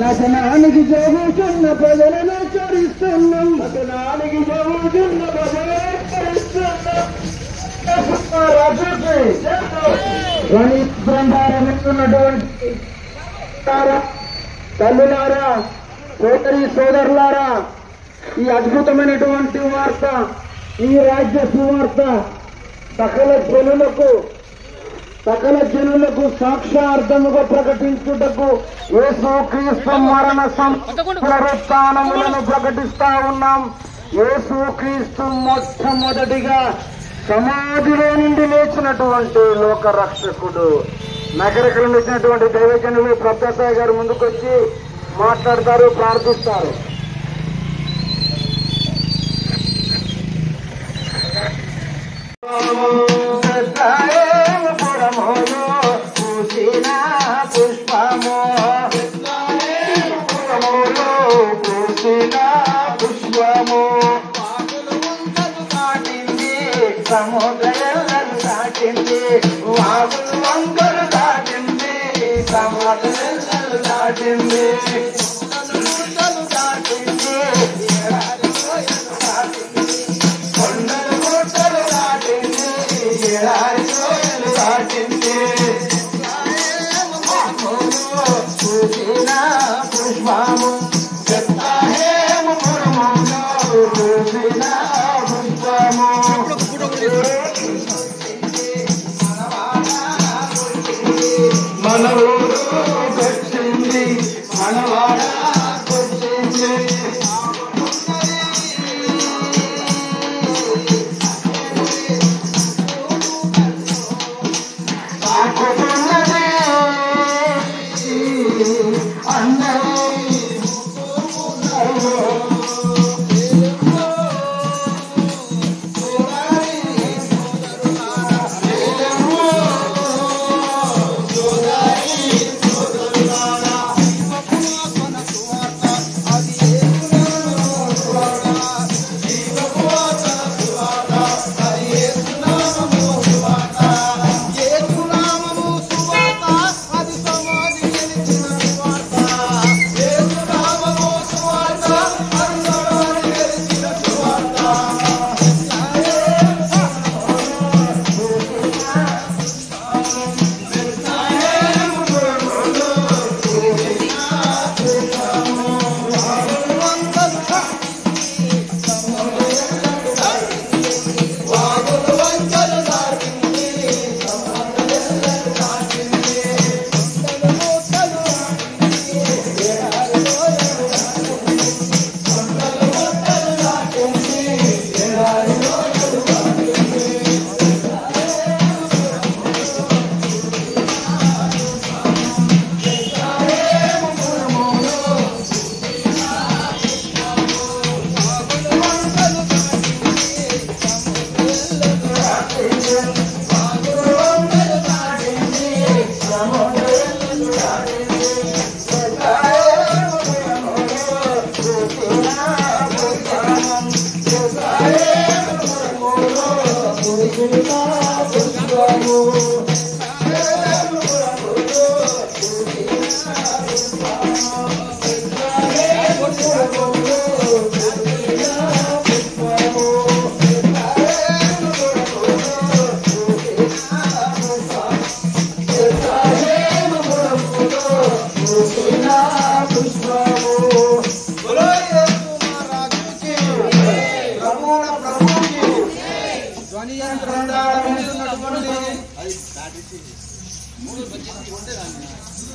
నటనానికి జరుగుతున్న ప్రజలను చరిస్తున్నాం. నటనానికి జరుగుతున్న ప్రజలను చరిస్తున్నాం. ఉన్నటువంటి తల్లులారా, సోదరి సోదరులారా, ఈ అద్భుతమైనటువంటి వార్త, ఈ రాజ్య సువార్త సకల జనులకు సాక్షార్థముగా ప్రకటించుటకు యేసుక్రీస్తు మరణ పునరుత్థానములను ప్రకటిస్తా ఉన్నాం. యేసుక్రీస్తు మొట్టమొదటిగా సమాధిలో నుండి లేచినటువంటి లోక రక్షకుడు. నగరికలను వచ్చినటువంటి దైవజనులు ప్రొఫెసర్ గారు ముందుకొచ్చి మాట్లాడతారు, ప్రార్థిస్తారు. సముద్రాలను దాటింది, వాగులు వంకలు దాటింది, సముద్రాలను దాటింది, కొండలు గుట్టలు దాటింది, ఎడారి లోయలు దాటింది. చూసిన పుష్పము చెప్తాహేము పురములో చూసిన పుష్పము మన ఊరు వచ్చింది, మనవాడ వచ్చింది. సాకుతున్నది అందరూ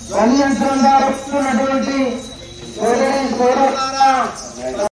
ధ్వని యంత్రం ద్వారా